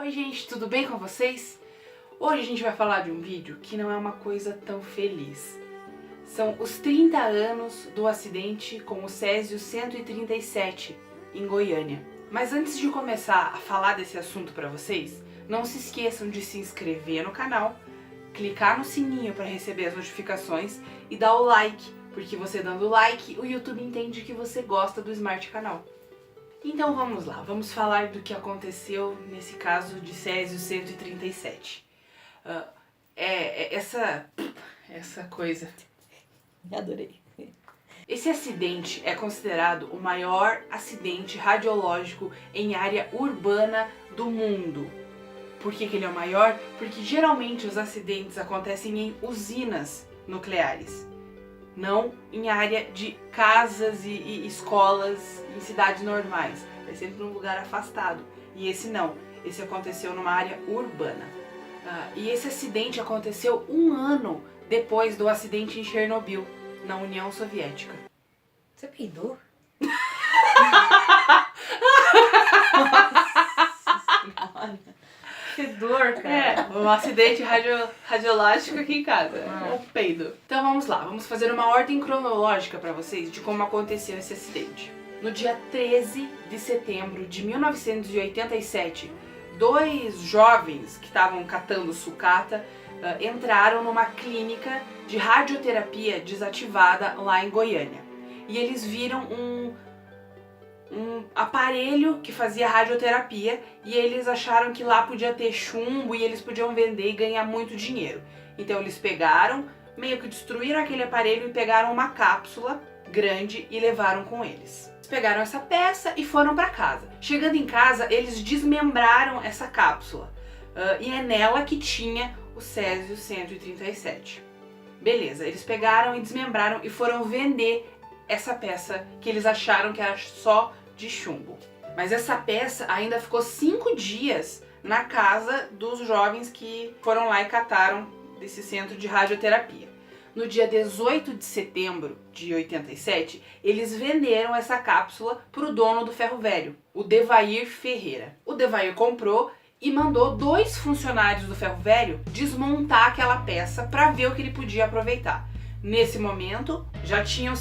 Oi gente, tudo bem com vocês? Hoje a gente vai falar de um vídeo que não é uma coisa tão feliz. São os 30 anos do acidente com o Césio 137 em Goiânia. Mas antes de começar a falar desse assunto para vocês, não se esqueçam de se inscrever no canal, clicar no sininho para receber as notificações e dar o like, porque você dando o like, o YouTube entende que você gosta do Smart Canal. Então vamos lá, vamos falar do que aconteceu nesse caso de Césio 137. Essa coisa. Adorei. Esse acidente é considerado o maior acidente radiológico em área urbana do mundo. Por que ele é o maior? Porque geralmente os acidentes acontecem em usinas nucleares, não em área de casas e escolas em cidades normais. É sempre num lugar afastado. E esse não. Esse aconteceu numa área urbana. E esse acidente aconteceu um ano depois do acidente em Chernobyl, na União Soviética. Você peidou? Que dor, cara. É, um acidente radiológico aqui em casa. Um peido. Então vamos lá, vamos fazer uma ordem cronológica para vocês de como aconteceu esse acidente. No dia 13 de setembro de 1987, dois jovens que estavam catando sucata entraram numa clínica de radioterapia desativada lá em Goiânia. E eles viram um aparelho que fazia radioterapia e eles acharam que lá podia ter chumbo e eles podiam vender e ganhar muito dinheiro. Então eles pegaram, meio que destruíram aquele aparelho e pegaram uma cápsula grande e levaram com eles. Eles pegaram essa peça e foram para casa. Chegando em casa, eles desmembraram essa cápsula e é nela que tinha o Césio 137. Beleza, eles pegaram e desmembraram e foram vender essa peça que eles acharam que era só de chumbo. Mas essa peça ainda ficou 5 dias na casa dos jovens que foram lá e cataram desse centro de radioterapia. No dia 18 de setembro de 87, eles venderam essa cápsula para o dono do ferro velho, o Devair Ferreira. O Devair comprou e mandou 2 funcionários do ferro velho desmontar aquela peça para ver o que ele podia aproveitar. Nesse momento, já tinham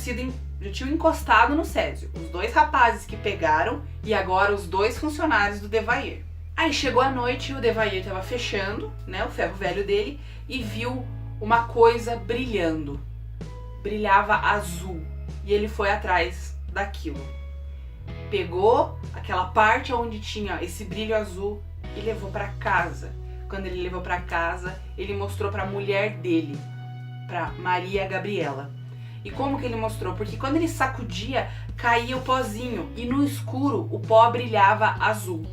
encostado no Césio os 2 rapazes que pegaram e agora os 2 funcionários do Devair. Aí chegou a noite e o Devair estava fechando, o ferro velho dele, e viu uma coisa brilhando. Brilhava azul. E ele foi atrás daquilo. Pegou aquela parte onde tinha esse brilho azul e levou para casa. Quando ele levou para casa, ele mostrou para a mulher dele, para Maria Gabriela. E como que ele mostrou? Porque quando ele sacudia, caía o pozinho e no escuro o pó brilhava azul.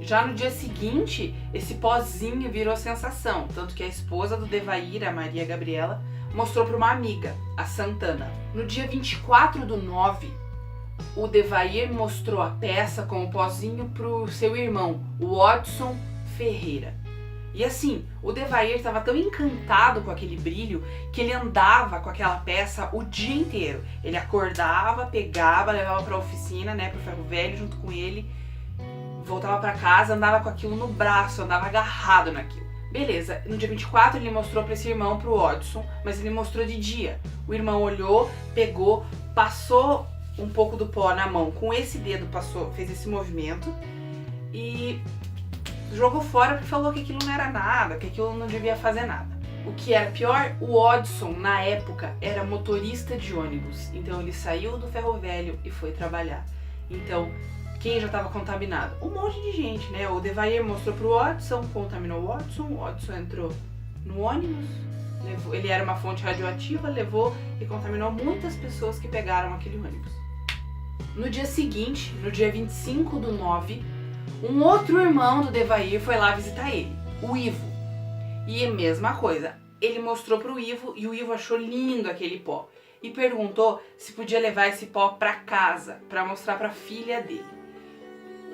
Já no dia seguinte, esse pozinho virou sensação, tanto que a esposa do Devair, a Maria Gabriela, mostrou para uma amiga, a Santana. No dia 24/9, o Devair mostrou a peça com o pozinho para o seu irmão, o Odson Ferreira. E assim, o Devair estava tão encantado com aquele brilho que ele andava com aquela peça o dia inteiro. Ele acordava, pegava, levava para a oficina, pro ferro velho junto com ele, voltava para casa, andava com aquilo no braço, andava agarrado naquilo. Beleza, no dia 24 ele mostrou para esse irmão, pro Odson, mas ele mostrou de dia. O irmão olhou, pegou, passou um pouco do pó na mão, com esse dedo fez esse movimento e jogou fora porque falou que aquilo não era nada, que aquilo não devia fazer nada. O que era pior, o Odson, na época, era motorista de ônibus. Então ele saiu do ferro velho e foi trabalhar. Então, quem já estava contaminado? Um monte de gente, O Devair mostrou pro Odson, contaminou o Odson entrou no ônibus, ele era uma fonte radioativa, levou e contaminou muitas pessoas que pegaram aquele ônibus. No dia seguinte, no dia 25/9, um outro irmão do Devair foi lá visitar ele, o Ivo. E a mesma coisa, ele mostrou pro Ivo e o Ivo achou lindo aquele pó. E perguntou se podia levar esse pó para casa, para mostrar para a filha dele.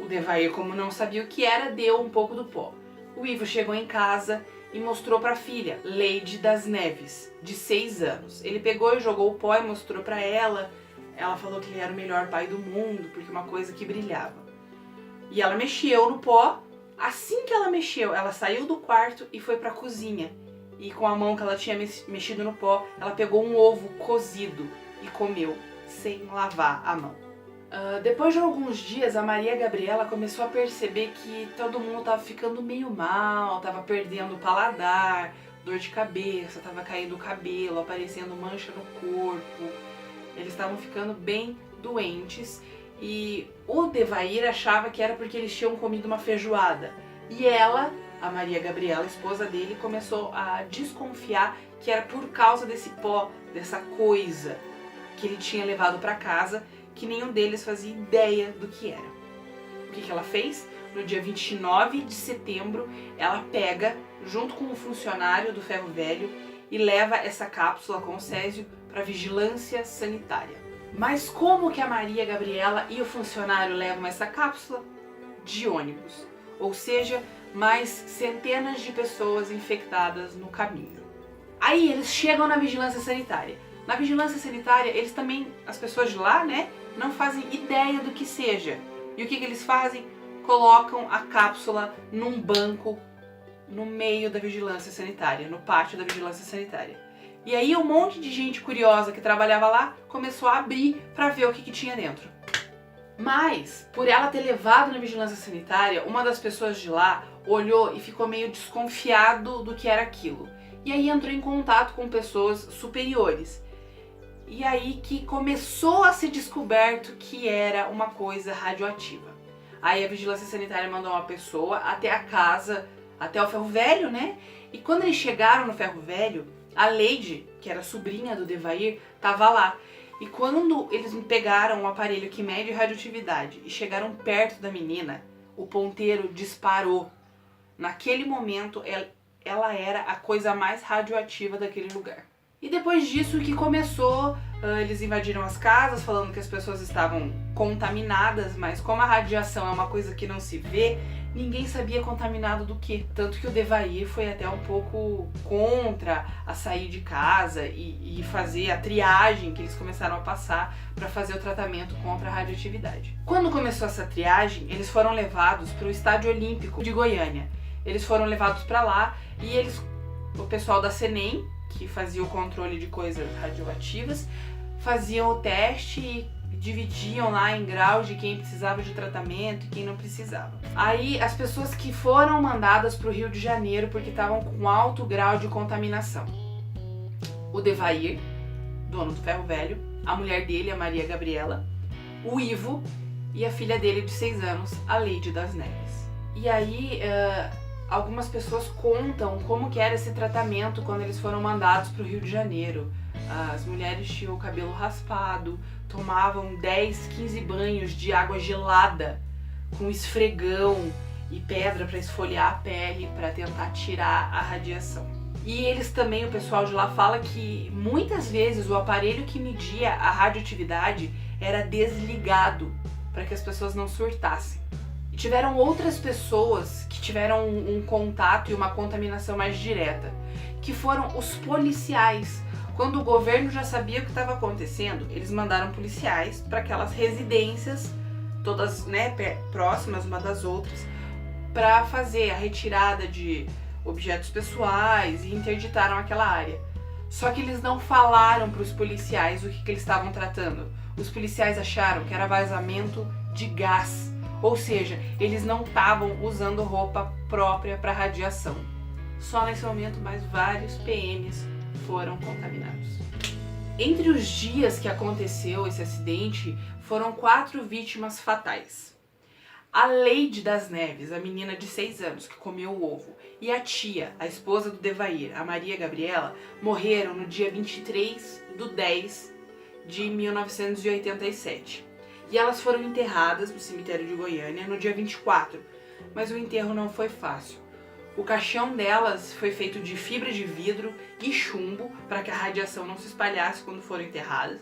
O Devair, como não sabia o que era, deu um pouco do pó. O Ivo chegou em casa e mostrou para a filha, Leide das Neves, de 6 anos. Ele pegou e jogou o pó e mostrou para ela. Ela falou que ele era o melhor pai do mundo, porque uma coisa que brilhava. E ela mexeu no pó Assim que ela mexeu, ela saiu do quarto e foi pra cozinha. E com a mão que ela tinha mexido no pó, ela pegou um ovo cozido e comeu, sem lavar a mão. Depois de alguns dias, a Maria Gabriela começou a perceber que todo mundo estava ficando meio mal, estava perdendo o paladar, dor de cabeça, estava caindo o cabelo, aparecendo mancha no corpo. Eles estavam ficando bem doentes e o Devair achava que era porque eles tinham comido uma feijoada. E ela, a Maria Gabriela, a esposa dele, começou a desconfiar que era por causa desse pó, dessa coisa que ele tinha levado para casa, que nenhum deles fazia ideia do que era. O que ela fez? No dia 29 de setembro, ela pega, junto com um funcionário do Ferro Velho, e leva essa cápsula com o césio para vigilância sanitária. Mas como que a Maria Gabriela e o funcionário levam essa cápsula? De ônibus. Ou seja, mais centenas de pessoas infectadas no caminho. Aí eles chegam na vigilância sanitária. Na vigilância sanitária, eles também, as pessoas de lá, né, não fazem ideia do que seja. E o que eles fazem? Colocam a cápsula num banco no meio da vigilância sanitária, no pátio da vigilância sanitária. E aí um monte de gente curiosa que trabalhava lá começou a abrir para ver o que tinha dentro. Mas, por ela ter levado na vigilância sanitária, uma das pessoas de lá olhou e ficou meio desconfiado do que era aquilo. E aí entrou em contato com pessoas superiores. E aí que começou a ser descoberto que era uma coisa radioativa. Aí a vigilância sanitária mandou uma pessoa até a casa, até o Ferro Velho, né? E quando eles chegaram no Ferro Velho, a Lady, que era sobrinha do Devair, estava lá. E quando eles pegaram um aparelho que mede radioatividade e chegaram perto da menina, o ponteiro disparou. Naquele momento, ela era a coisa mais radioativa daquele lugar. E depois disso que começou, eles invadiram as casas falando que as pessoas estavam contaminadas, mas como a radiação é uma coisa que não se vê, ninguém sabia contaminado do que. Tanto que o Devair foi até um pouco contra a sair de casa e fazer a triagem que eles começaram a passar para fazer o tratamento contra a radioatividade. Quando começou essa triagem, eles foram levados para o Estádio Olímpico de Goiânia. Eles foram levados para lá e o pessoal da CENEM, que fazia o controle de coisas radioativas, faziam o teste e dividiam lá em graus de quem precisava de tratamento e quem não precisava. Aí as pessoas que foram mandadas para o Rio de Janeiro porque estavam com alto grau de contaminação. O Devair, dono do Ferro Velho, a mulher dele, a Maria Gabriela, o Ivo e a filha dele de 6 anos, a Lady das Neves. E aí algumas pessoas contam como que era esse tratamento quando eles foram mandados para o Rio de Janeiro. As mulheres tinham o cabelo raspado, tomavam 10, 15 banhos de água gelada com esfregão e pedra para esfoliar a pele para tentar tirar a radiação. E eles também, o pessoal de lá fala que muitas vezes o aparelho que media a radioatividade era desligado para que as pessoas não surtassem. E tiveram outras pessoas que tiveram um contato e uma contaminação mais direta, que foram os policiais. Quando o governo já sabia o que estava acontecendo, eles mandaram policiais para aquelas residências, todas, né, próximas uma das outras, para fazer a retirada de objetos pessoais e interditaram aquela área. Só que eles não falaram para os policiais o que eles estavam tratando. Os policiais acharam que era vazamento de gás. Ou seja, eles não estavam usando roupa própria para radiação. Só nesse momento, mais vários PMs foram contaminados. Entre os dias que aconteceu esse acidente, foram 4 vítimas fatais. A Lady das Neves, a menina de 6 anos que comeu o ovo, e a tia, a esposa do Devair, a Maria Gabriela, morreram no dia 23/10/1987. E elas foram enterradas no cemitério de Goiânia no dia 24, mas o enterro não foi fácil. O caixão delas foi feito de fibra de vidro e chumbo para que a radiação não se espalhasse quando foram enterradas.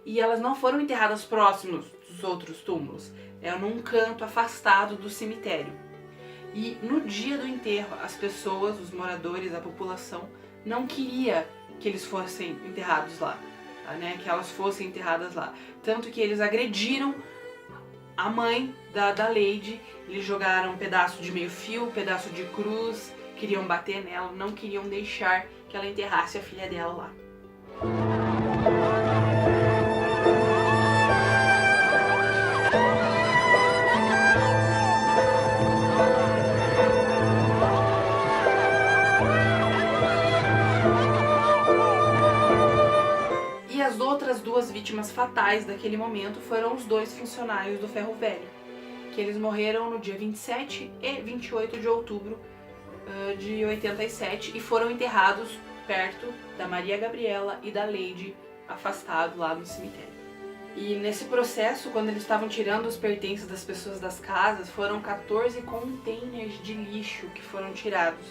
E elas não foram enterradas próximos dos outros túmulos, eram num canto afastado do cemitério. E no dia do enterro, as pessoas, os moradores, a população, não queria que eles fossem enterrados lá. Né, que elas fossem enterradas lá. Tanto que eles agrediram a mãe da Lady, eles jogaram um pedaço de meio fio, um pedaço de cruz, queriam bater nela, não queriam deixar que ela enterrasse a filha dela lá. E as outras duas vítimas fatais daquele momento foram os dois funcionários do Ferro Velho, que eles morreram no dia 27 e 28 de outubro de 87 e foram enterrados perto da Maria Gabriela e da Lady, afastado lá no cemitério. E nesse processo, quando eles estavam tirando os pertences das pessoas das casas, foram 14 containers de lixo que foram tirados.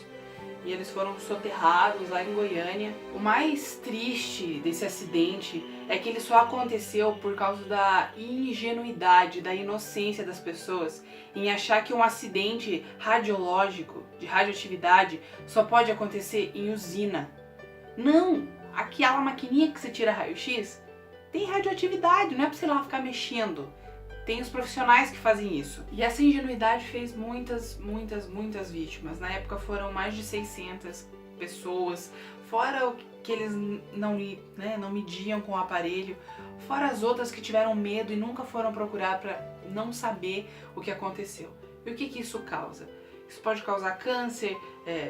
E eles foram soterrados lá em Goiânia. O mais triste desse acidente é que ele só aconteceu por causa da ingenuidade, da inocência das pessoas em achar que um acidente radiológico, de radioatividade, só pode acontecer em usina. Não! Aquela maquininha que você tira raio-x tem radioatividade, não é pra você lá ficar mexendo. Tem os profissionais que fazem isso. E essa ingenuidade fez muitas vítimas. Na época foram mais de 600 pessoas, fora o que eles não mediam com o aparelho, fora as outras que tiveram medo e nunca foram procurar para não saber o que aconteceu. E o que isso causa? Isso pode causar câncer,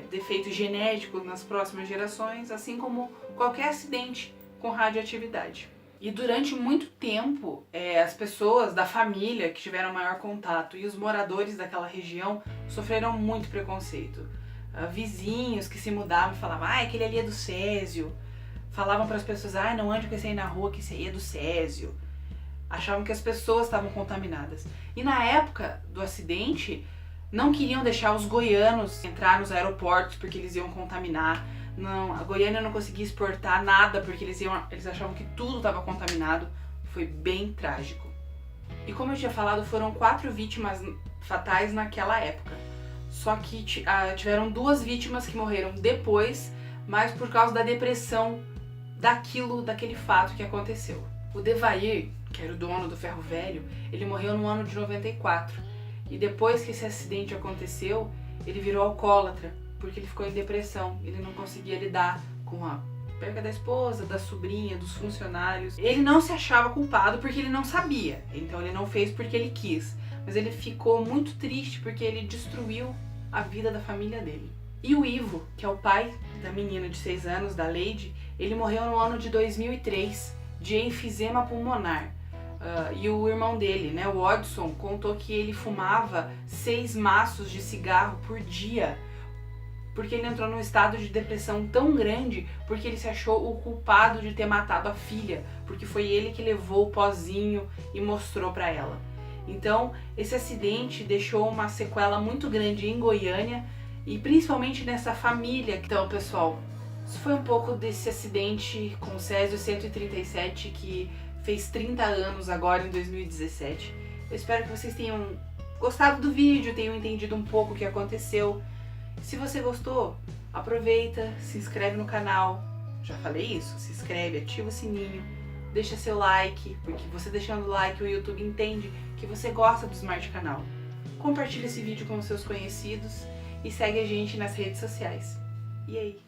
defeitos genéticos nas próximas gerações, assim como qualquer acidente com radioatividade. E durante muito tempo, as pessoas da família que tiveram maior contato e os moradores daquela região sofreram muito preconceito. Vizinhos que se mudavam e falavam, aquele ali é do Césio. Falavam para as pessoas, não ande com esse aí na rua, que esse aí é do Césio. Achavam que as pessoas estavam contaminadas. E na época do acidente, não queriam deixar os goianos entrar nos aeroportos porque eles iam contaminar. Não, a Goiânia não conseguia exportar nada porque eles achavam que tudo estava contaminado. Foi bem trágico. E como eu tinha falado, foram 4 vítimas fatais naquela época. Só que tiveram 2 vítimas que morreram depois, mas por causa da depressão daquele fato que aconteceu. O Devair, que era o dono do Ferro Velho, ele morreu no ano de 94. E depois que esse acidente aconteceu, ele virou alcoólatra, porque ele ficou em depressão, ele não conseguia lidar com a perda da esposa, da sobrinha, dos funcionários. Ele não se achava culpado porque ele não sabia, então ele não fez porque ele quis, mas ele ficou muito triste porque ele destruiu a vida da família dele. E o Ivo, que é o pai da menina de 6 anos, da Lady, ele morreu no ano de 2003 de enfisema pulmonar. E o irmão dele, o Odson, contou que ele fumava 6 maços de cigarro por dia, porque ele entrou num estado de depressão tão grande porque ele se achou o culpado de ter matado a filha, porque foi ele que levou o pozinho e mostrou para ela. Então, esse acidente deixou uma sequela muito grande em Goiânia e principalmente nessa família. Então, pessoal, isso foi um pouco desse acidente com o Césio 137 que fez 30 anos agora em 2017. Eu espero que vocês tenham gostado do vídeo, tenham entendido um pouco o que aconteceu. Se você gostou, aproveita, se inscreve no canal. Já falei isso? Se inscreve, ativa o sininho, deixa seu like, porque você deixando o like o YouTube entende que você gosta do Smart Canal. Compartilha esse vídeo com os seus conhecidos e segue a gente nas redes sociais. E aí?